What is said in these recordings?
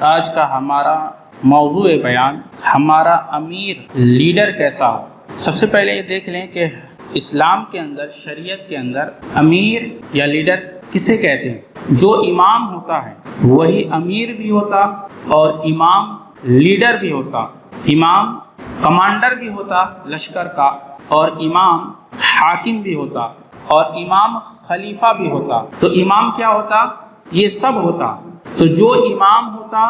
آج کا ہمارا موضوع بیان ہمارا امیر لیڈر کیسا ہو۔ سب سے پہلے یہ دیکھ لیں کہ اسلام کے اندر، شریعت کے اندر امیر یا لیڈر کسے کہتے ہیں؟ جو امام ہوتا ہے وہی امیر بھی ہوتا اور امام لیڈر بھی ہوتا۔ امام کمانڈر بھی ہوتا لشکر کا، اور امام حاکم بھی ہوتا، اور امام خلیفہ بھی ہوتا۔ تو امام کیا ہوتا؟ یہ سب ہوتا۔ تو جو امام ہوتا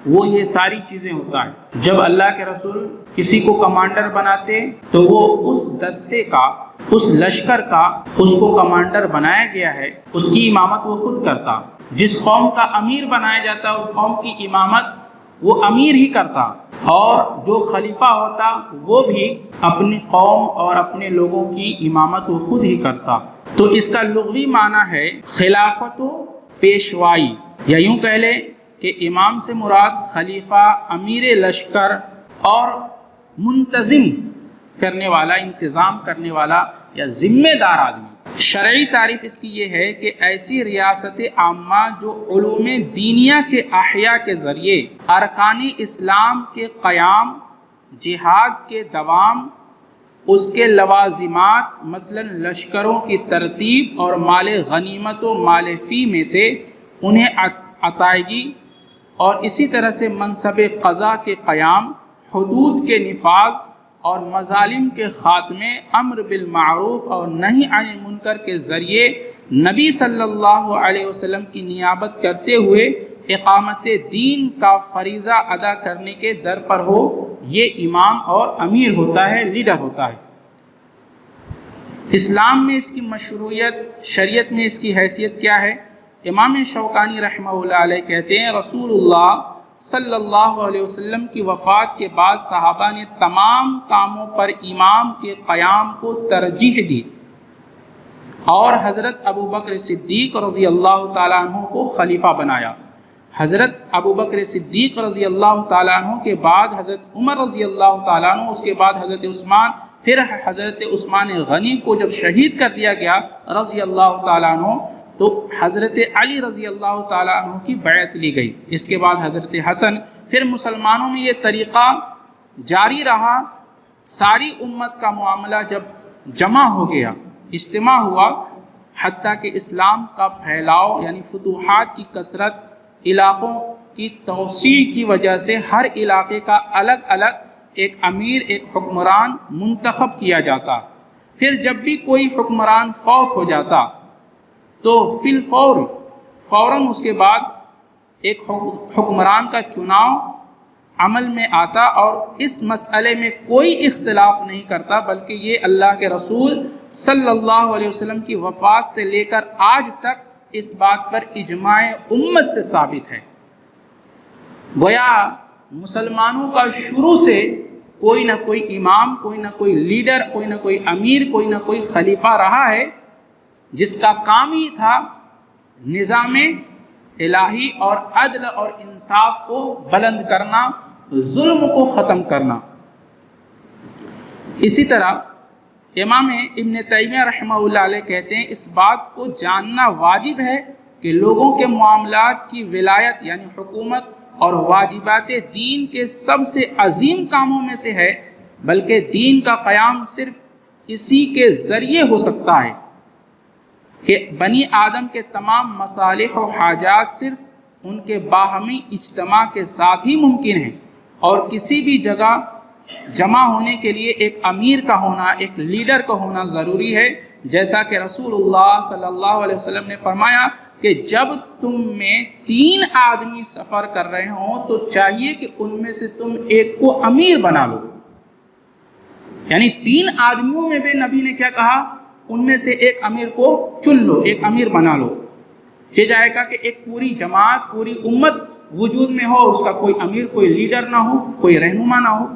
وہ یہ ساری چیزیں ہوتا ہے۔ جب اللہ کے رسول کسی کو کمانڈر بناتے تو وہ اس دستے کا، اس لشکر کا، اس کو کمانڈر بنایا گیا ہے، اس کی امامت وہ خود کرتا۔ جس قوم کا امیر بنایا جاتا اس قوم کی امامت وہ امیر ہی کرتا، اور جو خلیفہ ہوتا وہ بھی اپنی قوم اور اپنے لوگوں کی امامت وہ خود ہی کرتا۔ تو اس کا لغوی معنی ہے خلافت و پیشوائی، یا یوں کہہ لیں کہ امام سے مراد خلیفہ، امیر لشکر اور منتظم کرنے والا، انتظام کرنے والا یا ذمہ دار آدمی۔ شرعی تعریف اس کی یہ ہے کہ ایسی ریاست عامہ جو علوم دینیہ کے احیاء کے ذریعے ارکان اسلام کے قیام، جہاد کے دوام، اس کے لوازمات مثلا لشکروں کی ترتیب اور مال غنیمت و مال فی میں سے انہیں عطائیگی، اور اسی طرح سے منصب قضا کے قیام، حدود کے نفاذ اور مظالم کے خاتمے، امر بالمعروف اور نہی عن المنکر کے ذریعے نبی صلی اللہ علیہ وسلم کی نیابت کرتے ہوئے اقامت دین کا فریضہ ادا کرنے کے در پر ہو، یہ امام اور امیر ہوتا ہے، لیڈر ہوتا ہے۔ اسلام میں اس کی مشروعیت، شریعت میں اس کی حیثیت کیا ہے؟ امام شوکانی رحمہ اللہ علیہ کہتے ہیں رسول اللہ صلی اللہ علیہ وسلم کی وفات کے بعد صحابہ نے تمام کاموں پر امام کے قیام کو ترجیح دی، اور حضرت ابوبکر صدیق رضی اللہ تعالیٰ عنہ کو خلیفہ بنایا۔ حضرت ابوبکر صدیق رضی اللہ تعالیٰ عنہ کے بعد حضرت عمر رضی اللہ تعالیٰ عنہ، اس کے بعد حضرت عثمان، پھر حضرت عثمان غنی کو جب شہید کر دیا گیا رضی اللہ تعالیٰ عنہ، تو حضرت علی رضی اللہ تعالیٰ عنہ کی بیعت لی گئی۔ اس کے بعد حضرت حسن۔ پھر مسلمانوں میں یہ طریقہ جاری رہا۔ ساری امت کا معاملہ جب جمع ہو گیا، اجتماع ہوا، حتیٰ کہ اسلام کا پھیلاؤ یعنی فتوحات کی کثرت، علاقوں کی توسیع کی وجہ سے ہر علاقے کا الگ الگ ایک امیر، ایک حکمران منتخب کیا جاتا۔ پھر جب بھی کوئی حکمران فوت ہو جاتا تو فی الفور فوراً اس کے بعد ایک حکمران کا چناؤ عمل میں آتا، اور اس مسئلے میں کوئی اختلاف نہیں کرتا، بلکہ یہ اللہ کے رسول صلی اللہ علیہ وسلم کی وفات سے لے کر آج تک اس بات پر اجماع امت سے ثابت ہے۔ گویا مسلمانوں کا شروع سے کوئی نہ کوئی امام، کوئی نہ کوئی لیڈر، کوئی نہ کوئی امیر، کوئی نہ کوئی خلیفہ رہا ہے، جس کا کام ہی تھا نظام الہی اور عدل اور انصاف کو بلند کرنا، ظلم کو ختم کرنا۔ اسی طرح امام ابن تیمیہ رحمہ اللہ علیہ کہتے ہیں اس بات کو جاننا واجب ہے کہ لوگوں کے معاملات کی ولایت یعنی حکومت اور واجبات دین کے سب سے عظیم کاموں میں سے ہے، بلکہ دین کا قیام صرف اسی کے ذریعے ہو سکتا ہے کہ بنی آدم کے تمام مصالح و حاجات صرف ان کے باہمی اجتماع کے ساتھ ہی ممکن ہیں، اور کسی بھی جگہ جمع ہونے کے لیے ایک امیر کا ہونا، ایک لیڈر کا ہونا ضروری ہے، جیسا کہ رسول اللہ صلی اللہ علیہ وسلم نے فرمایا کہ جب تم میں 3 آدمی سفر کر رہے ہوں تو چاہیے کہ ان میں سے تم ایک کو امیر بنا لو۔ یعنی 3 آدمیوں میں بھی نبی نے کیا کہا؟ ان میں سے ایک امیر کو چن لو، ایک امیر بنا لو۔ یہ جائے گا کہ ایک پوری جماعت، پوری امت وجود میں ہو، اس کا کوئی امیر، کوئی لیڈر نہ ہو، کوئی رہنما نہ ہو۔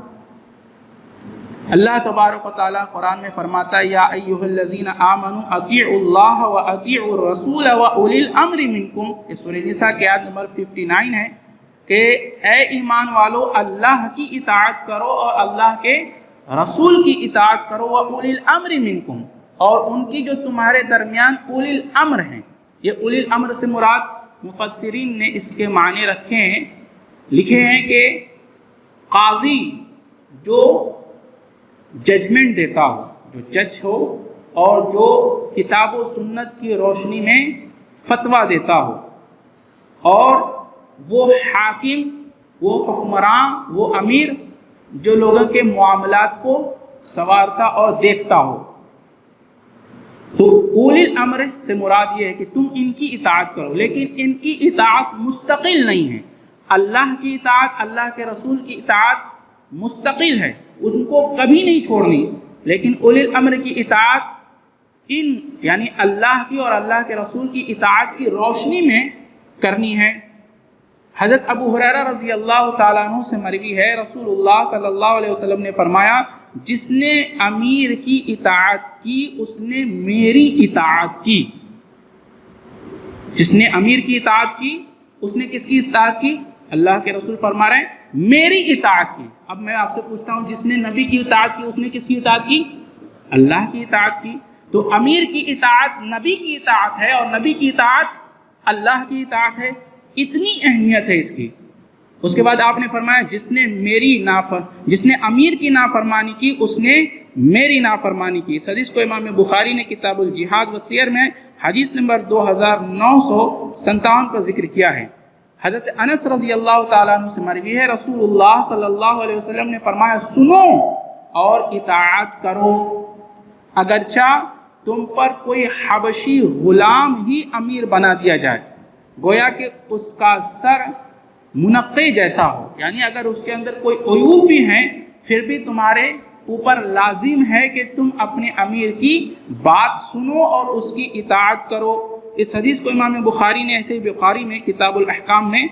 اللہ تبارک و تعالیٰ قرآن میں فرماتا ہے یا ایھا الذین آمنوا اطیعوا اللہ و اطیعوا الرسول و اولی الامر منکم، یہ سورہ نساء کی آیت نمبر 59 ہے کہ اے ایمان والو اللہ کی اطاعت کرو اور اللہ کے رسول کی اطاعت کرو، و اولی الامر منکم، اور ان کی جو تمہارے درمیان اولی الامر ہیں۔ یہ اولی الامر سے مراد مفسرین نے اس کے معنی رکھے ہیں لکھے ہیں کہ قاضی جو ججمنٹ دیتا ہو، جو جج ہو اور جو کتاب و سنت کی روشنی میں فتویٰ دیتا ہو، اور وہ حاکم، وہ حکمراں، وہ امیر جو لوگوں کے معاملات کو سنوارتا اور دیکھتا ہو، تو اولی الامر سے مراد یہ ہے کہ تم ان کی اطاعت کرو، لیکن ان کی اطاعت مستقل نہیں ہے۔ اللہ کی اطاعت، اللہ کے رسول کی اطاعت مستقل ہے، ان کو کبھی نہیں چھوڑنی، لیکن اولی الامر کی اطاعت ان یعنی اللہ کی اور اللہ کے رسول کی اطاعت کی روشنی میں کرنی ہے۔ حضرت ابو ہریرہ رضی اللہ تعالیٰ عنہ سے مروی ہے، رسول اللہ صلی اللہ علیہ وسلم نے فرمایا، جس نے امیر کی اطاعت کی اس نے میری اطاعت کی۔ جس نے امیر کی اطاعت کی اس نے کس کی اطاعت کی؟ اللہ کے رسول فرما رہے ہیں میری اطاعت کی۔ اب میں آپ سے پوچھتا ہوں، جس نے نبی کی اطاعت کی اس نے کس کی اطاعت کی؟ اللہ کی اطاعت کی۔ تو امیر کی اطاعت نبی کی اطاعت ہے اور نبی کی اطاعت اللہ کی اطاعت ہے، اتنی اہمیت ہے اس کی۔ اس کے بعد آپ نے فرمایا جس نے امیر کی نافرمانی کی اس نے میری نافرمانی کی۔ اس حدیث کو امام بخاری نے کتاب الجہاد والسیر میں حدیث نمبر 2957 پر ذکر کیا ہے۔ حضرت انس رضی اللہ تعالیٰ عنہ سے مروی ہے، رسول اللہ صلی اللہ علیہ وسلم نے فرمایا، سنو اور اطاعت کرو، اگرچہ تم پر کوئی حبشی غلام ہی امیر بنا دیا جائے، گویا کہ اس کا سر منقے جیسا ہو، یعنی اگر اس کے اندر کوئی عیوب بھی ہیں پھر بھی تمہارے اوپر لازم ہے کہ تم اپنے امیر کی بات سنو اور اس کی اطاعت کرو۔ اس حدیث کو امام بخاری نے ایسے ہی بخاری میں کتاب الاحکام میں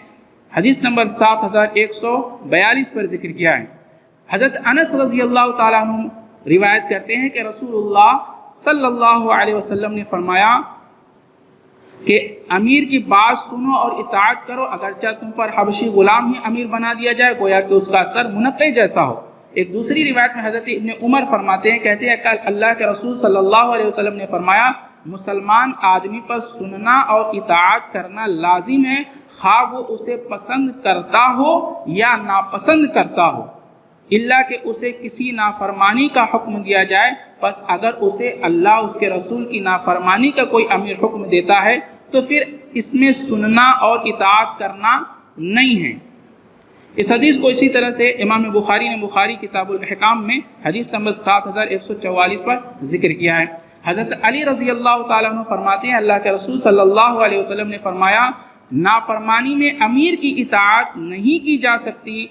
حدیث نمبر 7142 پر ذکر کیا ہے۔ حضرت انس رضی اللہ تعالیٰ عنہ روایت کرتے ہیں کہ رسول اللہ صلی اللہ علیہ وسلم نے فرمایا کہ امیر کی بات سنو اور اطاعت کرو، اگرچہ تم پر حبشی غلام ہی امیر بنا دیا جائے، گویا کہ اس کا سر منقے جیسا ہو۔ ایک دوسری روایت میں حضرت ابن عمر فرماتے ہیں، کہتے ہیں کہ اللہ کے رسول صلی اللہ علیہ وسلم نے فرمایا، مسلمان آدمی پر سننا اور اطاعت کرنا لازم ہے، خواہ وہ اسے پسند کرتا ہو یا ناپسند کرتا ہو، الا کہ اسے کسی نافرمانی کا حکم دیا جائے، پس اگر اسے اللہ اس کے رسول کی نافرمانی کا کوئی امیر حکم دیتا ہے تو پھر اس میں سننا اور اطاعت کرنا نہیں ہے۔ اس حدیث کو اسی طرح سے امام بخاری نے بخاری کتاب الاحکام میں حدیث نمبر 7144 پر ذکر کیا ہے۔ حضرت علی رضی اللہ تعالیٰ عنہ فرماتے ہیں، اللہ کے رسول صلی اللہ علیہ وسلم نے فرمایا، نافرمانی میں امیر کی اطاعت نہیں کی جا سکتی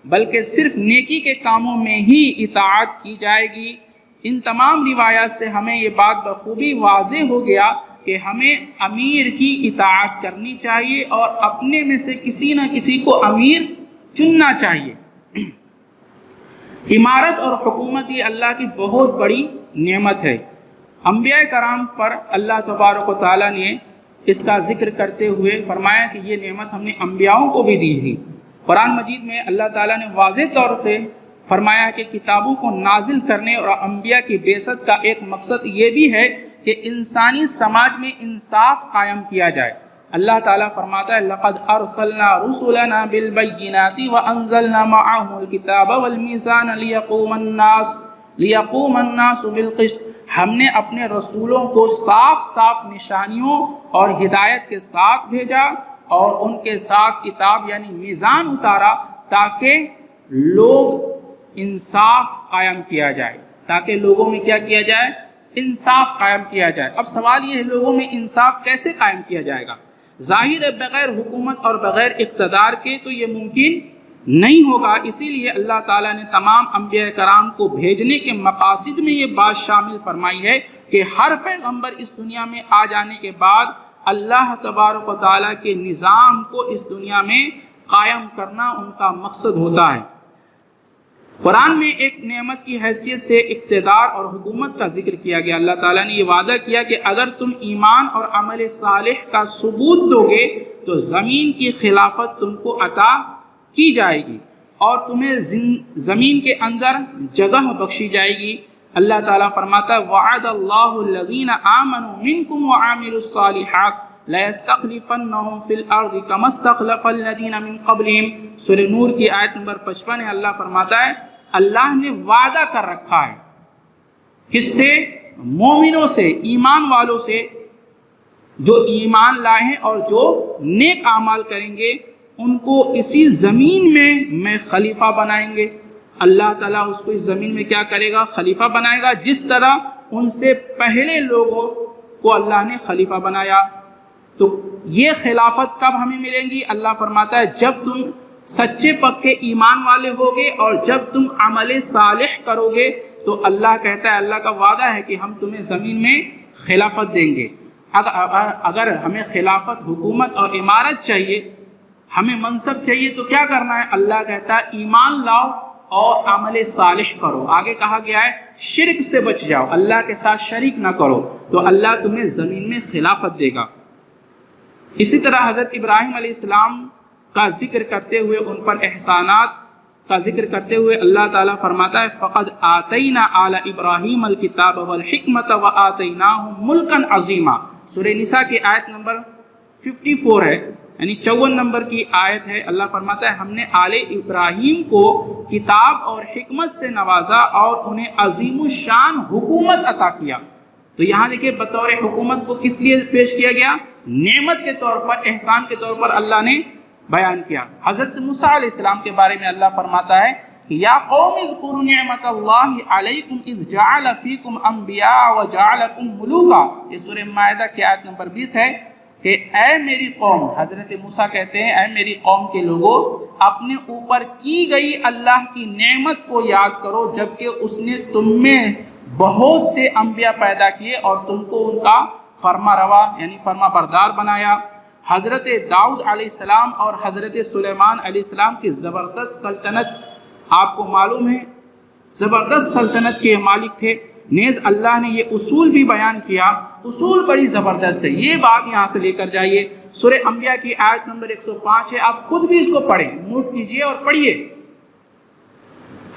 بلکہ صرف نیکی کے کاموں میں ہی اطاعت کی جائے گی۔ ان تمام روایات سے ہمیں یہ بات بخوبی واضح ہو گیا کہ ہمیں امیر کی اطاعت کرنی چاہیے اور اپنے میں سے کسی نہ کسی کو امیر چننا چاہیے۔ امارت اور حکومت یہ اللہ کی بہت بڑی نعمت ہے۔ انبیاء کرام پر اللہ تبارک و تعالیٰ نے اس کا ذکر کرتے ہوئے فرمایا کہ یہ نعمت ہم نے انبیاؤں کو بھی دی تھی۔ قرآن مجید میں اللہ تعالیٰ نے واضح طور پہ فرمایا کہ کتابوں کو نازل کرنے اور انبیاء کی بعثت کا ایک مقصد یہ بھی ہے کہ انسانی سماج میں انصاف قائم کیا جائے۔ اللہ تعالیٰ فرماتا ہے، لَقَدْ أَرْسَلْنَا رُسُلَنَا بِالْبَيِّنَاتِ وَأَنزَلْنَا مَعَهُمُ الْكِتَابَ وَالْمِيزَانَ لِيَقُومَ النَّاسُ بِالْقِسْطِ۔ ہم نے اپنے رسولوں کو صاف صاف نشانیوں اور ہدایت کے ساتھ بھیجا اور ان کے ساتھ کتاب یعنی میزان اتارا تاکہ لوگ انصاف قائم کیا جائے، تاکہ لوگوں میں کیا کیا جائے؟ انصاف قائم کیا جائے۔ اب سوال یہ ہے، لوگوں میں انصاف کیسے قائم کیا جائے گا؟ ظاہر ہے بغیر حکومت اور بغیر اقتدار کے تو یہ ممکن نہیں ہوگا، اسی لیے اللہ تعالیٰ نے تمام انبیاء کرام کو بھیجنے کے مقاصد میں یہ بات شامل فرمائی ہے کہ ہر پیغمبر اس دنیا میں آ جانے کے بعد اللہ تبارک و تعالیٰ کے نظام کو اس دنیا میں قائم کرنا ان کا مقصد ہوتا ہے۔ قرآن میں ایک نعمت کی حیثیت سے اقتدار اور حکومت کا ذکر کیا گیا۔ اللہ تعالیٰ نے یہ وعدہ کیا کہ اگر تم ایمان اور عمل صالح کا ثبوت دو گے تو زمین کی خلافت تم کو عطا کی جائے گی اور تمہیں زمین کے اندر جگہ بخشی جائے گی۔ اللہ تعالیٰ فرماتا ہے، وعد اللہ الذین آمنوا منکم وعاملوا الصالحات لَيَسْتَخْلِفَنَّهُمْ فِي الْأَرْضِ كَمَا اسْتَخْلَفَ الَّذِينَ مِنْ قَبْلِهِمْ۔ سورہ نور کی آیت نمبر 55 ہے، اللہ فرماتا ہے اللہ نے وعدہ کر رکھا ہے کس سے؟ مومنوں سے، ایمان والوں سے، جو ایمان لائے ہیں اور جو نیک اعمال کریں گے ان کو اسی زمین میں خلیفہ بنائیں گے۔ اللہ تعالیٰ اس کو اس زمین میں کیا کرے گا؟ خلیفہ بنائے گا، جس طرح ان سے پہلے لوگوں کو اللہ نے خلیفہ بنایا۔ تو یہ خلافت کب ہمیں ملیں گی؟ اللہ فرماتا ہے جب تم سچے پکے ایمان والے ہوگے اور جب تم عمل صالح کرو گے تو اللہ کہتا ہے، اللہ کا وعدہ ہے کہ ہم تمہیں زمین میں خلافت دیں گے۔ اگر ہمیں خلافت، حکومت اور امارت چاہیے، ہمیں منصب چاہیے تو کیا کرنا ہے؟ اللہ کہتا ہے ایمان لاؤ اور عمل صالح کرو۔ آگے کہا گیا ہے شرک سے بچ جاؤ، اللہ کے ساتھ شریک نہ کرو، تو اللہ تمہیں زمین میں خلافت دے گا۔ اسی طرح حضرت ابراہیم علیہ السلام کا ذکر کرتے ہوئے، ان پر احسانات کا ذکر کرتے ہوئے اللہ تعالیٰ فرماتا ہے فَقَدْ آتَيْنَا آلَ إِبْرَاهِيمَ الْكِتَابَ وَالْحِكْمَةَ وَآتَيْنَاهُمْ مُلْكًا عَظِيمًا۔ سورہ نساء کی آیت نمبر 54 ہے، یعنی 54 نمبر کی آیت ہے۔ اللہ فرماتا ہے ہم نے آل ابراہیم کو کتاب اور حکمت سے نوازا اور انہیں عظیم الشان حکومت عطا کیا۔ تو یہاں دیکھیں بطور حکومت کو کس لیے پیش کیا گیا؟ نعمت کے طور پر، احسان کے طور پر اللہ نے بیان کیا۔ حضرت موسیٰ علیہ السلام کے بارے میں اللہ فرماتا ہے یا قوم اذکروا نعمت اللہ علیکم اذ جعل فیکم انبیاء وجعلکم ملوکا۔ یہ سورہ مائدہ کی آیت نمبر 20 ہے کہ اے میری قوم، حضرت موسیٰ کہتے ہیں اے میری قوم کے لوگوں، اپنے اوپر کی گئی اللہ کی نعمت کو یاد کرو جبکہ اس نے تم میں بہت سے انبیاء پیدا کیے اور تم کو ان کا فرما روا یعنی فرما بردار بنایا۔ حضرت داؤد علیہ السلام اور حضرت سلیمان علیہ السلام کی زبردست سلطنت آپ کو معلوم ہے، زبردست سلطنت کے مالک تھے۔ نیز اللہ نے یہ اصول بھی بیان کیا، اصول بڑی زبردست ہے، یہ بات یہاں سے لے کر جائیے۔ سورہ انبیاء کی آیت نمبر 105 ہے، آپ خود بھی اس کو پڑھیں، نوٹ کیجئے اور پڑھیے۔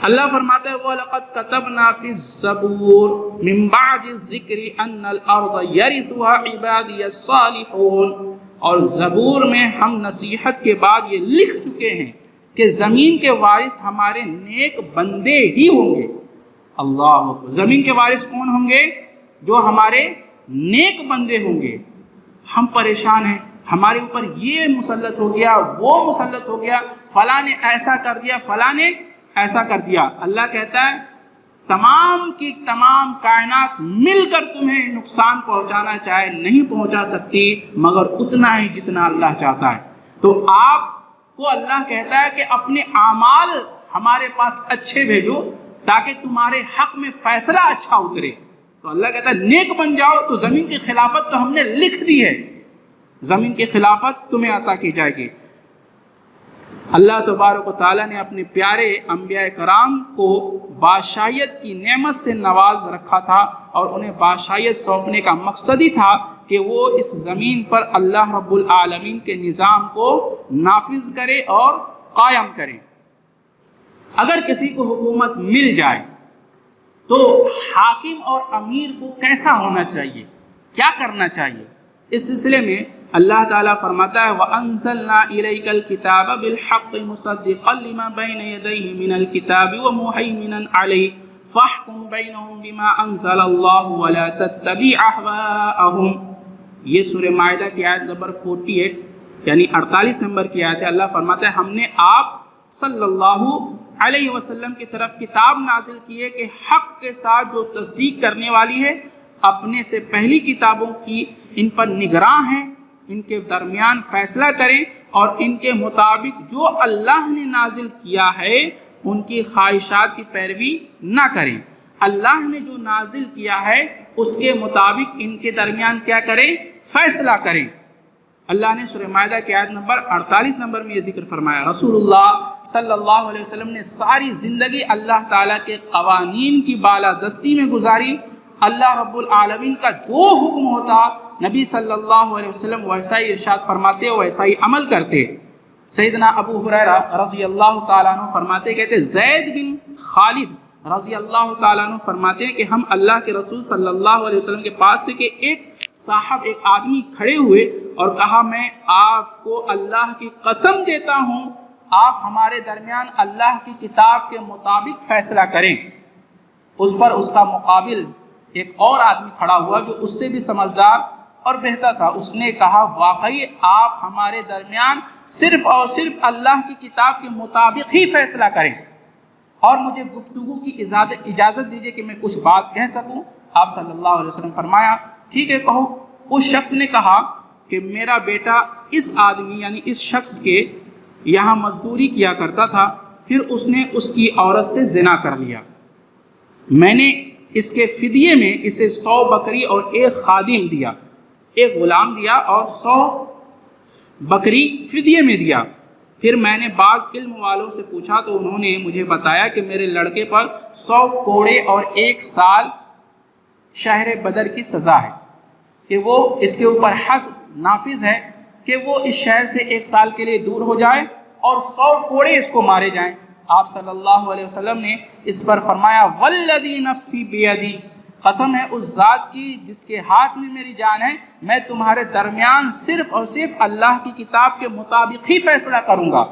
اللہ فرماتا ہے وَلَقَدْ كَتَبْنَا فِي الزَّبُورِ مِن بَعْدِ الذِّكْرِ أَنَّ الْأَرْضَ يَرِثُهَا عِبَادِيَ الصَّالِحُونَ، اور زبور میں ہم نصیحت کے بعد یہ لکھ چکے ہیں کہ زمین کے وارث ہمارے نیک بندے ہی ہوں گے۔ اللہ اکبر، زمین کے وارث کون ہوں گے؟ جو ہمارے نیک بندے ہوں گے۔ ہم پریشان ہیں، ہمارے اوپر یہ مسلط ہو گیا، وہ مسلط ہو گیا، فلاں نے ایسا کر دیا، فلاں نے ایسا کر دیا۔ اللہ کہتا ہے تمام کی تمام کائنات مل کر تمہیں نقصان پہنچانا چاہے نہیں پہنچا سکتی مگر اتنا ہی جتنا اللہ چاہتا ہے۔ تو آپ کو اللہ کہتا ہے کہ اپنے اعمال ہمارے پاس اچھے بھیجو تاکہ تمہارے حق میں فیصلہ اچھا اترے۔ تو اللہ کہتا ہے نیک بن جاؤ، تو زمین کی خلافت تو ہم نے لکھ دی ہے، زمین کی خلافت تمہیں عطا کی جائے گی۔ اللہ تبارک و تعالیٰ نے اپنے پیارے انبیاء کرام کو بادشاہیت کی نعمت سے نواز رکھا تھا اور انہیں بادشاہیت سونپنے کا مقصد ہی تھا کہ وہ اس زمین پر اللہ رب العالمین کے نظام کو نافذ کرے اور قائم کرے۔ اگر کسی کو حکومت مل جائے تو حاکم اور امیر کو کیسا ہونا چاہیے، کیا کرنا چاہیے؟ اس سلسلے میں اللہ تعالیٰ فرماتا ہے وَأَنزَلْنَا إِلَيْكَ الْكِتَابَ بِالْحَقِّ مُصَدِّقًا لِمَا بَيْنَ يَدَيْهِ مِنَ الْكِتَابِ وَمُهَيْمِنًا عَلَيْهِ فَاحْكُم بَيْنَهُم بِمَا أَنزَلَ اللَّهُ وَلَا تَتَّبِعْ أَهْوَاءَهُمْ۔ یہ سورہ مائدہ کی آیت نمبر 48 یعنی 48 نمبر کی آیت ہے۔ اللہ فرماتا ہے ہم نے آپ صلی اللہ علیہ وسلم کی طرف کتاب نازل کی ہے کہ حق کے ساتھ جو تصدیق کرنے والی ہے، اپنے سے پہلی کتابوں کی ان پر نگراں ہیں، ان کے درمیان فیصلہ کریں اور ان کے مطابق جو اللہ نے نازل کیا ہے ان کی خواہشات کی پیروی نہ کریں۔ اللہ نے جو نازل کیا ہے اس کے مطابق ان کے درمیان کیا کریں؟ فیصلہ کریں۔ اللہ نے سورہ مائدہ کی آیت نمبر 48 نمبر میں یہ ذکر فرمایا۔ رسول اللہ صلی اللہ علیہ وسلم نے ساری زندگی اللہ تعالیٰ کے قوانین کی بالادستی میں گزاری۔ اللہ رب العالمین کا جو حکم ہوتا نبی صلی اللہ علیہ وسلم ویسا ہی ارشاد فرماتے، ویسا ہی عمل کرتے۔ سیدنا ابو ہریرہ رضی اللہ تعالیٰ عنہ فرماتے کہتے زید بن خالد رضی اللہ تعالیٰ عنہ فرماتے ہیں کہ ہم اللہ کے رسول صلی اللہ علیہ وسلم کے پاس تھے کہ ایک آدمی کھڑے ہوئے اور کہا میں آپ کو اللہ کی قسم دیتا ہوں آپ ہمارے درمیان اللہ کی کتاب کے مطابق فیصلہ کریں۔ اس پر اس کا مقابل ایک اور آدمی کھڑا ہوا جو اس سے بھی سمجھدار اور بہتر تھا، اس نے کہا واقعی آپ ہمارے درمیان صرف اور صرف اللہ کی کتاب کے مطابق ہی فیصلہ کریں اور مجھے گفتگو کی اجازت دیجیے کہ میں کچھ بات کہہ سکوں۔ آپ صلی اللہ علیہ وسلم فرمایا ٹھیک ہے کہو۔ اس شخص نے کہا کہ میرا بیٹا اس آدمی یعنی اس شخص کے یہاں مزدوری کیا کرتا تھا، پھر اس نے اس کی عورت سے زنا کر لیا، میں نے اس کے فدیے میں اسے 100 بکری اور 1 خادم دیا، ایک غلام دیا اور 100 بکری فدیے میں دیا۔ پھر میں نے بعض علم والوں سے پوچھا تو انہوں نے مجھے بتایا کہ میرے لڑکے پر 100 کوڑے اور 1 سال شہر بدر کی سزا ہے، کہ وہ اس کے اوپر حد نافذ ہے کہ وہ اس شہر سے 1 سال کے لیے دور ہو جائے اور 100 کوڑے اس کو مارے جائیں۔ آپ صلی اللہ علیہ وسلم نے اس پر فرمایا والذی نفسی بیدی، قسم ہے اس ذات کی جس کے ہاتھ میں میری جان ہے، میں تمہارے درمیان صرف اور صرف اللہ کی کتاب کے مطابق ہی فیصلہ کروں گا۔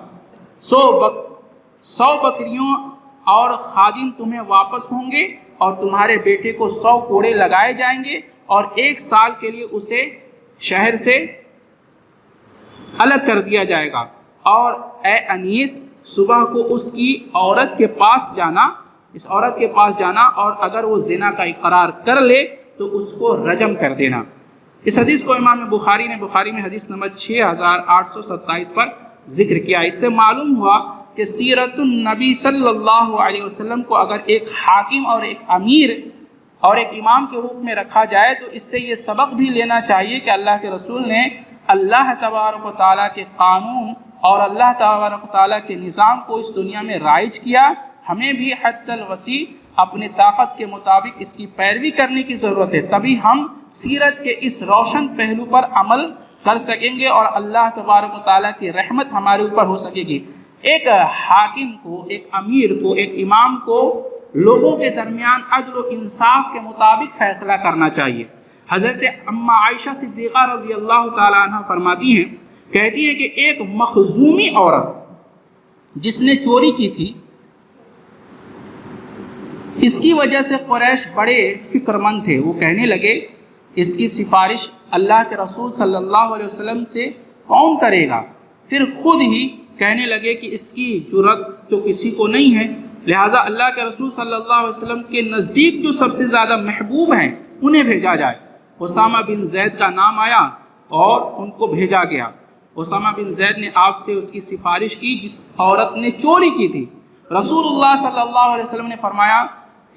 100 بکریوں اور خادم تمہیں واپس ہوں گے اور تمہارے بیٹے کو 100 کوڑے لگائے جائیں گے اور 1 سال کے لیے اسے شہر سے الگ کر دیا جائے گا۔ اور اے انیس صبح کو اس کی عورت کے پاس جانا، اس عورت کے پاس جانا اور اگر وہ زنا کا اقرار کر لے تو اس کو رجم کر دینا۔ اس حدیث کو امام بخاری نے بخاری میں حدیث نمبر 6827 پر ذکر کیا۔ اس سے معلوم ہوا کہ سیرت النبی صلی اللہ علیہ وسلم کو اگر ایک حاکم اور ایک امیر اور ایک امام کے روپ میں رکھا جائے تو اس سے یہ سبق بھی لینا چاہیے کہ اللہ کے رسول نے اللہ تبارک و تعالیٰ کے قانون اور اللہ تبارک و تعالیٰ کے نظام کو اس دنیا میں رائج کیا۔ ہمیں بھی حد الوسیع اپنے طاقت کے مطابق اس کی پیروی کرنے کی ضرورت ہے، تبھی ہم سیرت کے اس روشن پہلو پر عمل کر سکیں گے اور اللہ تبارک و تعالیٰ کی رحمت ہمارے اوپر ہو سکے گی۔ ایک حاکم کو، ایک امیر کو، ایک امام کو لوگوں کے درمیان عدل و انصاف کے مطابق فیصلہ کرنا چاہیے۔ حضرت اما عائشہ صدیقہ رضی اللہ تعالیٰ عنہ فرماتی ہیں، کہتی ہیں کہ ایک مخزومی عورت جس نے چوری کی تھی، اس کی وجہ سے قریش بڑے فکر مند تھے، وہ کہنے لگے اس کی سفارش اللہ کے رسول صلی اللہ علیہ وسلم سے کون کرے گا؟ پھر خود ہی کہنے لگے کہ اس کی جرأت تو کسی کو نہیں ہے، لہٰذا اللہ کے رسول صلی اللہ علیہ وسلم کے نزدیک جو سب سے زیادہ محبوب ہیں انہیں بھیجا جائے۔ اسامہ بن زید کا نام آیا اور ان کو بھیجا گیا۔ اسامہ بن زید نے آپ سے اس کی سفارش کی جس عورت نے چوری کی تھی۔ رسول اللہ صلی اللہ علیہ وسلم نے فرمایا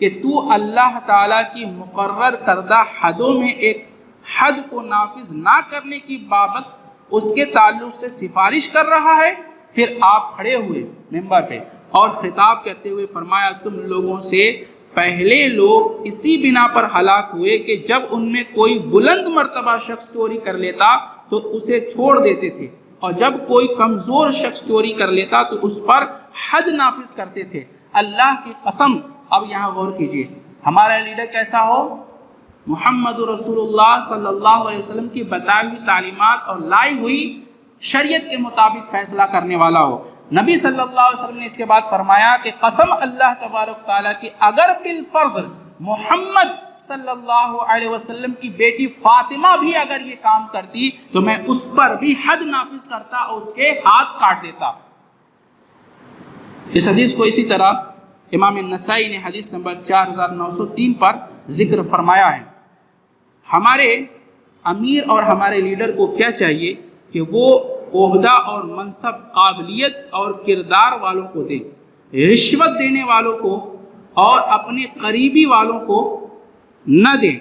کہ تو اللہ تعالیٰ کی مقرر کردہ حدوں میں ایک حد کو نافذ نہ کرنے کی بابت اس کے تعلق سے سفارش کر رہا ہے۔ پھر آپ کھڑے ہوئے منبر پہ اور خطاب کرتے ہوئے فرمایا تم لوگوں سے پہلے لوگ اسی بنا پر ہلاک ہوئے کہ جب ان میں کوئی بلند مرتبہ شخص چوری کر لیتا تو اسے چھوڑ دیتے تھے، اور جب کوئی کمزور شخص چوری کر لیتا تو اس پر حد نافذ کرتے تھے۔ اللہ کی قسم، اب یہاں غور کیجئے، ہمارا لیڈر کیسا ہو؟ محمد رسول اللہ صلی اللہ علیہ وسلم کی بتائی ہوئی تعلیمات اور لائی ہوئی شریعت کے مطابق فیصلہ کرنے والا ہو۔ نبی صلی اللہ علیہ وسلم نے اس کے بعد فرمایا کہ قسم اللہ تبارک تعالیٰ کی اگر بالفرض محمد صلی اللہ علیہ وسلم کی بیٹی فاطمہ بھی اگر یہ کام کرتی تو میں اس پر بھی حد نافذ کرتا اور اس کے ہاتھ کاٹ دیتا۔ اس حدیث کو اسی طرح امام النسائی نے حدیث نمبر 4903 پر ذکر فرمایا ہے۔ ہمارے امیر اور ہمارے لیڈر کو کیا چاہیے کہ وہ عہدہ اور منصب، قابلیت اور کردار والوں کو دیں، رشوت دینے والوں کو اور اپنے قریبی والوں کو نہ دیں۔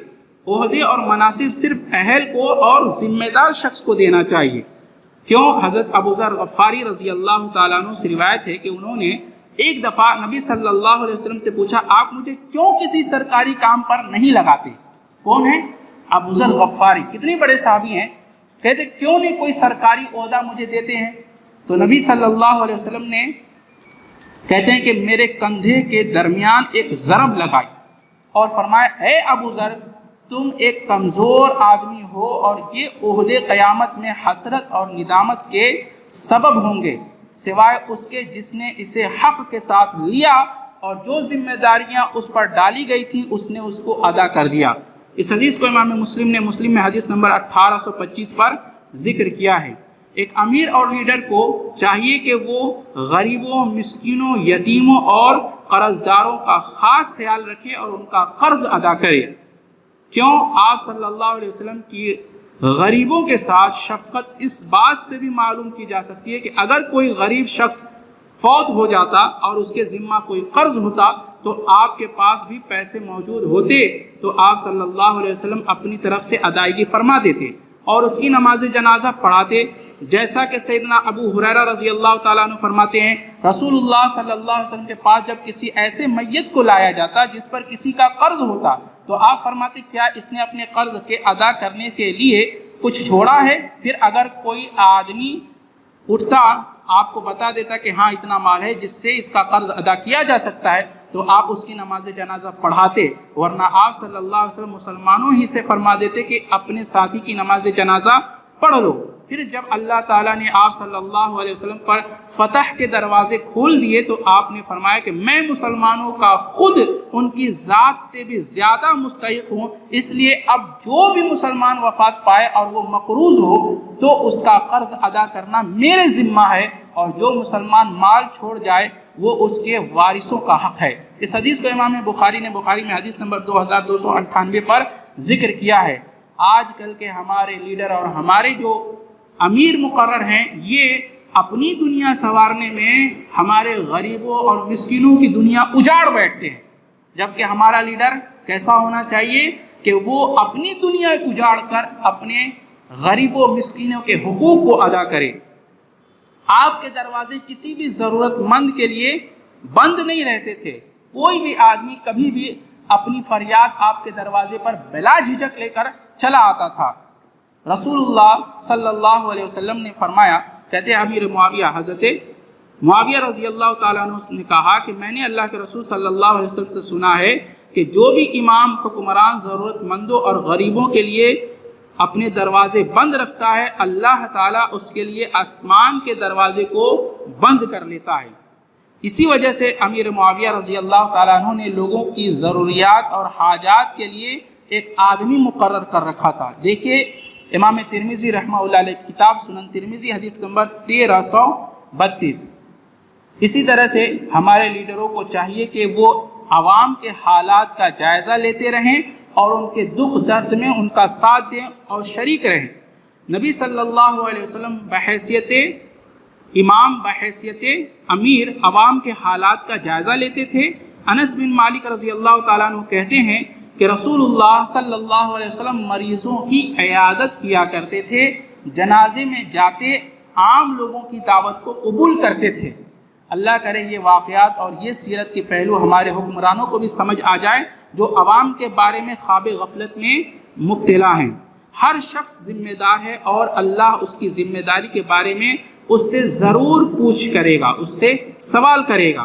عہدے اور مناصب صرف اہل کو اور ذمہ دار شخص کو دینا چاہیے۔ کیوں؟ حضرت ابو ذر غفاری رضی اللہ تعالیٰ عنہ سے روایت ہے کہ انہوں نے ایک دفعہ نبی صلی اللہ علیہ وسلم سے پوچھا آپ مجھے کیوں کسی سرکاری کام پر نہیں لگاتے؟ کون ہے؟ ابو ذر غفاری، کتنے بڑے صحابی ہیں، کہتے کیوں نہیں کوئی سرکاری عہدہ مجھے دیتے ہیں؟ تو نبی صلی اللہ علیہ وسلم نے کہتے ہیں کہ میرے کندھے کے درمیان ایک ضرب لگائی اور فرمایا اے ابو ذر تم ایک کمزور آدمی ہو اور یہ عہدے قیامت میں حسرت اور ندامت کے سبب ہوں گے سوائے اس کے جس نے اسے حق کے ساتھ لیا اور جو ذمہ داریاں اس پر ڈالی گئی تھیں اس نے اس کو ادا کر دیا۔ اس حدیث کو امام مسلم نے مسلم میں حدیث نمبر 1825 پر ذکر کیا ہے۔ ایک امیر اور لیڈر کو چاہیے کہ وہ غریبوں، مسکینوں، یتیموں اور قرض داروں کا خاص خیال رکھے اور ان کا قرض ادا کرے۔ کیوں؟ آپ صلی اللہ علیہ وسلم کی غریبوں کے ساتھ شفقت اس بات سے بھی معلوم کی جا سکتی ہے کہ اگر کوئی غریب شخص فوت ہو جاتا اور اس کے ذمہ کوئی قرض ہوتا تو آپ کے پاس بھی پیسے موجود ہوتے تو آپ صلی اللہ علیہ وسلم اپنی طرف سے ادائیگی فرما دیتے اور اس کی نماز جنازہ پڑھاتے، جیسا کہ سیدنا ابو ہریرہ رضی اللہ تعالیٰ عنہ فرماتے ہیں رسول اللہ صلی اللہ علیہ وسلم کے پاس جب کسی ایسے میت کو لایا جاتا جس پر کسی کا قرض ہوتا تو آپ فرماتے کیا اس نے اپنے قرض کے ادا کرنے کے لیے کچھ چھوڑا ہے؟ پھر اگر کوئی آدمی اٹھتا آپ کو بتا دیتا کہ ہاں اتنا مال ہے جس سے اس کا قرض ادا کیا جا سکتا ہے تو آپ اس کی نماز جنازہ پڑھاتے، ورنہ آپ صلی اللہ علیہ وسلم مسلمانوں ہی سے فرما دیتے کہ اپنے ساتھی کی نماز جنازہ پڑھ لو۔ پھر جب اللہ تعالیٰ نے آپ صلی اللہ علیہ وسلم پر فتح کے دروازے کھول دیے تو آپ نے فرمایا کہ میں مسلمانوں کا خود ان کی ذات سے بھی زیادہ مستحق ہوں، اس لیے اب جو بھی مسلمان وفات پائے اور وہ مقروض ہو تو اس کا قرض ادا کرنا میرے ذمہ ہے، اور جو مسلمان مال چھوڑ جائے وہ اس کے وارثوں کا حق ہے۔ اس حدیث کو امام بخاری نے بخاری میں حدیث نمبر 2298 پر ذکر کیا ہے۔ آج کل کے ہمارے لیڈر اور ہمارے جو امیر مقرر ہیں یہ اپنی دنیا سنوارنے میں ہمارے غریبوں اور مسکینوں کی دنیا اجاڑ بیٹھتے ہیں، جبکہ ہمارا لیڈر کیسا ہونا چاہیے کہ وہ اپنی دنیا اجاڑ کر اپنے غریبوں مسکینوں کے حقوق کو ادا کرے۔ آپ کے دروازے کسی بھی ضرورت مند کے لیے بند نہیں رہتے تھے، کوئی بھی آدمی کبھی بھی اپنی فریاد آپ کے دروازے پر بلا جھجک لے کر چلا آتا تھا۔ رسول اللہ صلی اللہ علیہ وسلم نے فرمایا، کہتے ہیں امیر معاویہ حضرت معاویہ رضی اللہ تعالیٰ عنہ نے کہا کہ میں نے اللہ کے رسول صلی اللہ علیہ وسلم سے سنا ہے کہ جو بھی امام حکمران ضرورت مندوں اور غریبوں کے لیے اپنے دروازے بند رکھتا ہے اللہ تعالیٰ اس کے لیے آسمان کے دروازے کو بند کر لیتا ہے۔ اسی وجہ سے امیر معاویہ رضی اللہ تعالیٰ عنہ نے لوگوں کی ضروریات اور حاجات کے لیے ایک آدمی مقرر کر رکھا تھا۔ دیکھیے امام ترمذی رحمہ اللہ علیہ کتاب سنن ترمذی حدیث نمبر 1332۔ اسی طرح سے ہمارے لیڈروں کو چاہیے کہ وہ عوام کے حالات کا جائزہ لیتے رہیں اور ان کے دکھ درد میں ان کا ساتھ دیں اور شریک رہیں۔ نبی صلی اللہ علیہ وسلم بحیثیت امام، بحیثیت امیر عوام کے حالات کا جائزہ لیتے تھے۔ انس بن مالک رضی اللہ تعالیٰ عنہ کہتے ہیں کہ رسول اللہ صلی اللہ علیہ وسلم مریضوں کی عیادت کیا کرتے تھے، جنازے میں جاتے عام لوگوں کی دعوت کو قبول کرتے تھے۔ اللہ کرے یہ واقعات اور یہ سیرت کے پہلو ہمارے حکمرانوں کو بھی سمجھ آ جائے جو عوام کے بارے میں خواب غفلت میں مبتلا ہیں۔ ہر شخص ذمہ دار ہے اور اللہ اس کی ذمہ داری کے بارے میں اس سے ضرور پوچھ کرے گا، اس سے سوال کرے گا۔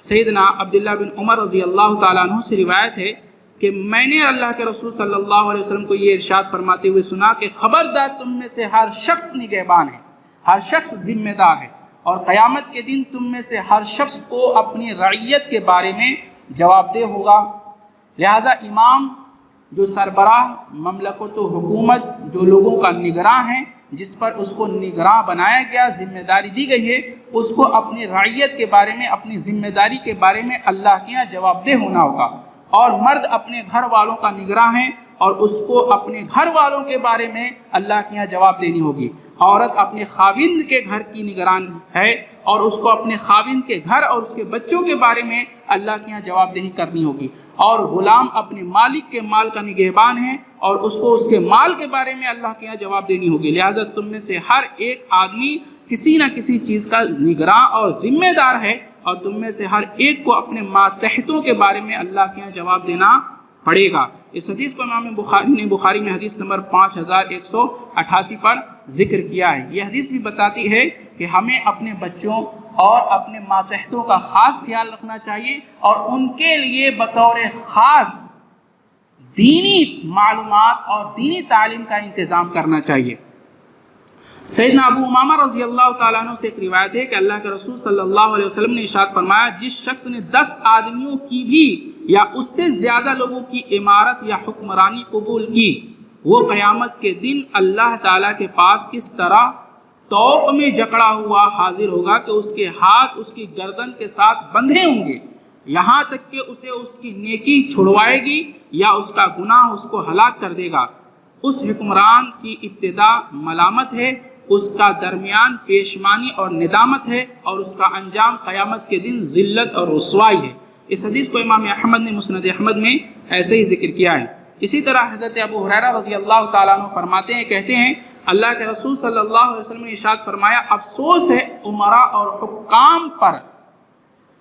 سیدنا عبداللہ بن عمر رضی اللہ تعالیٰ عنہ سے روایت ہے کہ میں نے اللہ کے رسول صلی اللہ علیہ وسلم کو یہ ارشاد فرماتے ہوئے سنا کہ خبردار تم میں سے ہر شخص نگہبان ہے، ہر شخص ذمہ دار ہے، اور قیامت کے دن تم میں سے ہر شخص کو اپنی رعیت کے بارے میں جواب دہ ہوگا۔ لہٰذا امام جو سربراہ مملکت و حکومت جو لوگوں کا نگراں ہیں، جس پر اس کو نگراں بنایا گیا، ذمہ داری دی گئی ہے، اس کو اپنی رعیت کے بارے میں، اپنی ذمہ داری کے بارے میں اللہ کے یہاں جواب دہ ہونا ہوگا۔ اور مرد اپنے گھر والوں کا نگراں ہے اور اس کو اپنے گھر والوں کے بارے میں اللہ کے یہاں جواب دینی ہوگی۔ عورت اپنے خاوند کے گھر کی نگران ہے اور اس کو اپنے خاوند کے گھر اور اس کے بچوں کے بارے میں اللہ کے یہاں جواب دہی کرنی ہوگی۔ اور غلام اپنے مالک کے مال کا نگہبان ہے اور اس کو اس کے مال کے بارے میں اللہ کے یہاں جواب دینی ہوگی۔ لہٰذا تم میں سے ہر ایک آدمی کسی نہ کسی چیز کا نگراں اور ذمہ دار ہے، اور تم میں سے ہر ایک کو اپنے ماتحتوں کے بارے میں اللہ کے یہاں جواب دینا پڑے گا۔ اس حدیث کو امام بخاری نے بخاری میں حدیث نمبر 5188 پر ذکر کیا ہے۔ یہ حدیث بھی بتاتی ہے کہ ہمیں اپنے بچوں اور اپنے ماتحتوں کا خاص خیال رکھنا چاہیے اور ان کے لیے بطور خاص دینی معلومات اور دینی تعلیم کا انتظام کرنا چاہیے۔ سیدنا ابو امامہ رضی اللہ تعالیٰ عنہ سے ایک روایت ہے کہ اللہ کے رسول صلی اللہ علیہ وسلم نے ارشاد فرمایا، جس شخص نے 10 آدمیوں کی بھی یا اس سے زیادہ لوگوں کی امارت یا حکمرانی قبول کی، وہ قیامت کے دن اللہ تعالیٰ کے پاس اس طرح توق میں جکڑا ہوا حاضر ہوگا کہ اس کے ہاتھ اس کی گردن کے ساتھ بندھے ہوں گے، یہاں تک کہ اسے اس کی نیکی چھڑوائے گی یا اس کا گناہ اس کو ہلاک کر دے گا۔ اس حکمران کی ابتدا ملامت ہے، اس کا درمیان پیشمانی اور ندامت ہے، اور اس کا انجام قیامت کے دن ذلت اور رسوائی ہے۔ اس حدیث کو امام احمد نے مسند احمد میں ایسے ہی ذکر کیا ہے۔ اسی طرح حضرت ابو ہریرہ رضی اللہ تعالیٰ عنہ فرماتے ہیں، کہتے ہیں اللہ کے رسول صلی اللہ علیہ وسلم نے ارشاد فرمایا، افسوس ہے امراء اور حکام پر،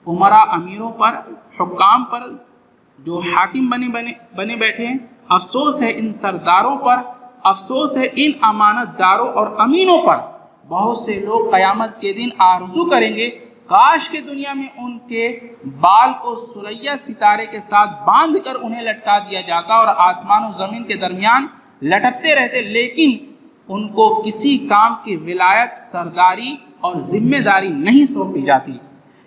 امراء امیروں پر، حکام پر جو حاکم بنے بیٹھے ہیں، افسوس ہے ان سرداروں پر، افسوس ہے ان امانت داروں اور امینوں پر۔ بہت سے لوگ قیامت کے دن آرزو کریں گے کاش کہ دنیا میں ان کے بال کو سریا ستارے کے ساتھ باندھ کر انہیں لٹکا دیا جاتا اور آسمان و زمین کے درمیان لٹکتے رہتے، لیکن ان کو کسی کام کی ولایت، سرداری اور ذمہ داری نہیں سونپی جاتی۔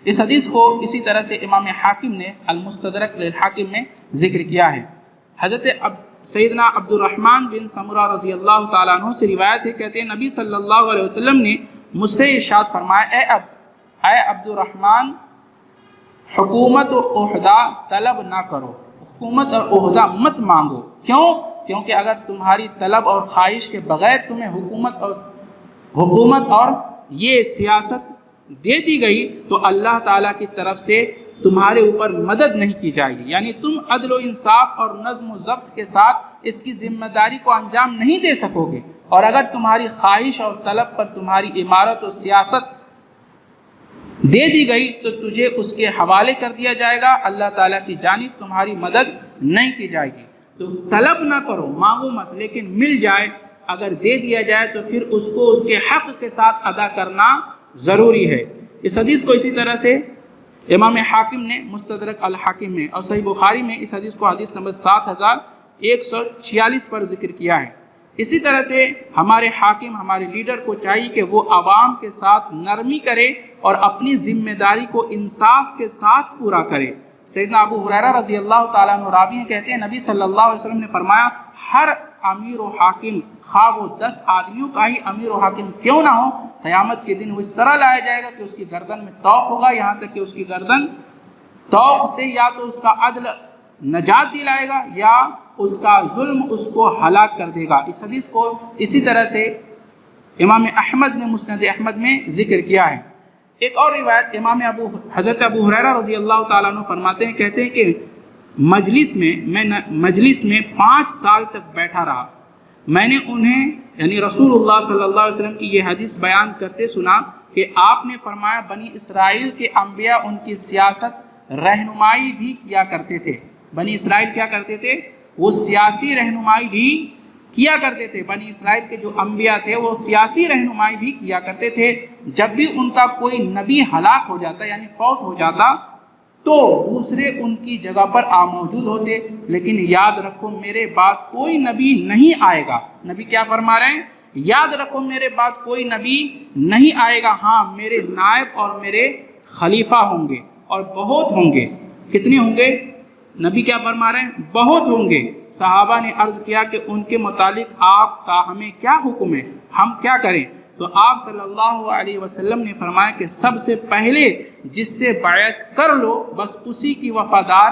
اس حدیث کو اسی طرح سے امام حاکم نے المستدرک للحاکم میں ذکر کیا ہے۔ حضرت سیدنا عبد الرحمن بن سمرہ رضی اللہ تعالیٰ عنہ سے روایت ہے، کہتے ہیں نبی صلی اللہ علیہ وسلم نے مجھ سے ارشاد فرمایا، اے عبد الرحمن، حکومت و عہدہ طلب نہ کرو، حکومت اور عہدہ مت مانگو۔ کیونکہ اگر تمہاری طلب اور خواہش کے بغیر تمہیں حکومت اور یہ سیاست دے دی گئی تو اللہ تعالیٰ کی طرف سے تمہارے اوپر مدد نہیں کی جائے گی، یعنی تم عدل و انصاف اور نظم و ضبط کے ساتھ اس کی ذمہ داری کو انجام نہیں دے سکو گے، اور اگر تمہاری خواہش اور طلب پر تمہاری امارت و سیاست دے دی گئی تو تجھے اس کے حوالے کر دیا جائے گا، اللہ تعالیٰ کی جانب تمہاری مدد نہیں کی جائے گی۔ تو طلب نہ کرو، مانگو مت، لیکن مل جائے، اگر دے دیا جائے تو پھر اس کو اس کے حق کے ساتھ ادا کرنا ضروری ہے۔ اس حدیث کو اسی طرح سے امام حاکم نے مستدرک الحاکم میں اور صحیح بخاری میں اس حدیث کو حدیث نمبر 7146 پر ذکر کیا ہے۔ اسی طرح سے ہمارے حاکم، ہمارے لیڈر کو چاہیے کہ وہ عوام کے ساتھ نرمی کرے اور اپنی ذمہ داری کو انصاف کے ساتھ پورا کرے۔ سیدنا ابو ہریرہ رضی اللہ تعالیٰ عنہ راوی ہیں، کہتے ہیں نبی صلی اللہ علیہ وسلم نے فرمایا، ہر امیر و حاکم، خواہ وہ 10 آدمیوں کا ہی امیر و حاکم کیوں نہ ہو، قیامت کے دن وہ اس طرح لایا جائے گا کہ اس کی گردن میں طوق ہوگا، یہاں تک کہ اس کی گردن طوق سے یا تو اس کا عدل نجات دلائے گا یا اس کا ظلم اس کو ہلاک کر دے گا۔ اس حدیث کو اسی طرح سے امام احمد نے مسند احمد میں ذکر کیا ہے۔ ایک اور روایت حضرت ابو ہریرہ رضی اللہ تعالیٰ عنہ فرماتے ہیں، کہتے ہیں کہ مجلس میں 5 سال تک بیٹھا رہا، میں نے انہیں یعنی رسول اللہ صلی اللہ علیہ وسلم کی یہ حدیث بیان کرتے سنا کہ آپ نے فرمایا، بنی اسرائیل کے انبیاء ان کی سیاست رہنمائی بھی کیا کرتے تھے۔ بنی اسرائیل کیا کرتے تھے؟ وہ سیاسی رہنمائی بھی کیا کرتے تھے۔ بنی اسرائیل کے جو انبیاء تھے وہ سیاسی رہنمائی بھی کیا کرتے تھے۔ جب بھی ان کا کوئی نبی ہلاک ہو جاتا یعنی فوت ہو جاتا تو دوسرے ان کی جگہ پر موجود ہوتے، لیکن یاد رکھو میرے بعد کوئی نبی نہیں آئے گا۔ نبی کیا فرما رہے ہیں؟ یاد رکھو میرے بعد کوئی نبی نہیں آئے گا، ہاں میرے نائب اور میرے خلیفہ ہوں گے، اور بہت ہوں گے۔ کتنے ہوں گے؟ نبی کیا فرما رہے ہیں؟ بہت ہوں گے۔ صحابہ نے عرض کیا کہ ان کے متعلق آپ کا ہمیں کیا حکم ہے، ہم کیا کریں؟ تو آپ صلی اللہ علیہ وسلم نے فرمایا کہ سب سے پہلے جس سے بیعت کر لو بس اسی کی وفادار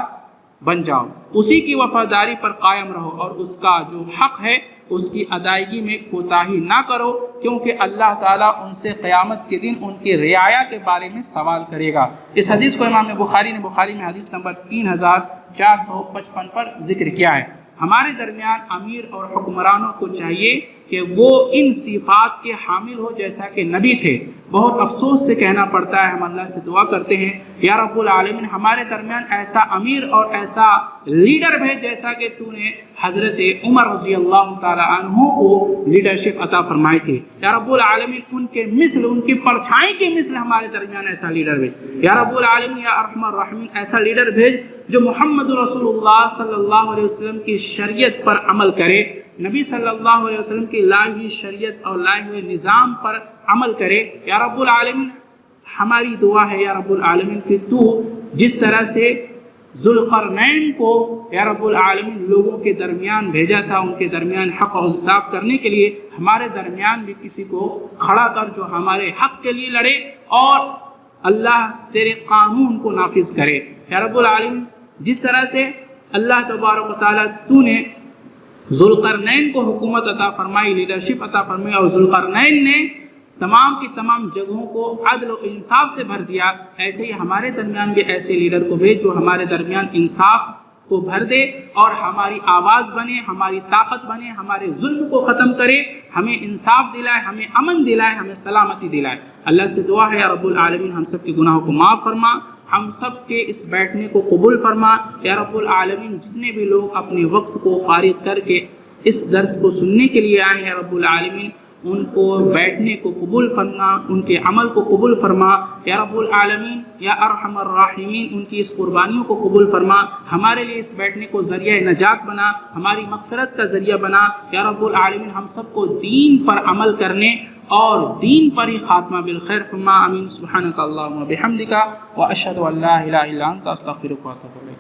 بن جاؤ، اسی کی وفاداری پر قائم رہو، اور اس کا جو حق ہے اس کی ادائیگی میں کوتاہی نہ کرو، کیونکہ اللہ تعالیٰ ان سے قیامت کے دن ان کی رعایا کے بارے میں سوال کرے گا۔ اس حدیث کو امام بخاری نے بخاری میں حدیث نمبر 3455 پر ذکر کیا ہے۔ ہمارے درمیان امیر اور حکمرانوں کو چاہیے کہ وہ ان صفات کے حامل ہو جیسا کہ نبی تھے۔ بہت افسوس سے کہنا پڑتا ہے، ہم اللہ سے دعا کرتے ہیں یا رب العالمین ہمارے درمیان ایسا امیر اور ایسا لیڈر بھیج جیسا کہ تو نے حضرت عمر رضی اللہ تعالی عنہ کو لیڈرشپ عطا فرمائی تھی۔ یا رب العالمین ان کے مثل، ان کی پرچھائی کے مثل ہمارے درمیان ایسا لیڈر بھیج۔ یا رب العالمین یا ارحم الراحمین ایسا لیڈر بھیج جو محمد رسول اللہ صلی اللہ علیہ وسلم کی شریعت پر عمل کرے، نبی صلی اللہ علیہ وسلم کی لائی ہوئی شریعت اور لائے ہوئے نظام پر عمل کرے۔ یا رب العالمین ہماری دعا ہے یا رب العالمین کہ تو جس طرح سے ذوالقرنین کو یا رب العالمین لوگوں کے درمیان بھیجا تھا، ان کے درمیان حق و انصاف کرنے کے لیے، ہمارے درمیان بھی کسی کو کھڑا کر جو ہمارے حق کے لیے لڑے اور اللہ تیرے قانون کو نافذ کرے۔ یا رب العالمین جس طرح سے اللہ تبارک و تعالیٰ تو نے ذوالقرنین کو حکومت عطا فرمائی، لیڈرشپ عطا فرمائی، اور ذوالقرنین نے تمام کی تمام جگہوں کو عدل و انصاف سے بھر دیا، ایسے ہی ہمارے درمیان بھی ایسے لیڈر کو بھیج جو ہمارے درمیان انصاف کو بھر دے اور ہماری آواز بنے، ہماری طاقت بنے، ہمارے ظلم کو ختم کرے، ہمیں انصاف دلائے، ہمیں امن دلائے، ہمیں سلامتی دلائے۔ اللہ سے دعا ہے یا رب العالمین ہم سب کے گناہوں کو معاف فرما، ہم سب کے اس بیٹھنے کو قبول فرما۔ یا رب العالمین جتنے بھی لوگ اپنے وقت کو فارغ کر کے اس درس کو سننے کے لیے آئے ہیں، رب العالمین ان کو بیٹھنے کو قبول فرما، ان کے عمل کو قبول فرما۔ یا رب العالمین یا ارحم الراحمین ان کی اس قربانیوں کو قبول فرما، ہمارے لیے اس بیٹھنے کو ذریعہ نجات بنا، ہماری مغفرت کا ذریعہ بنا۔ یا رب العالمین ہم سب کو دین پر عمل کرنے اور دین پر ہی خاتمہ بالخیر فرما۔ آمین۔ سبحانک اللہم و بحمدک و اشہد ان لا الہ الا انت استغفرک و اتوب الیک۔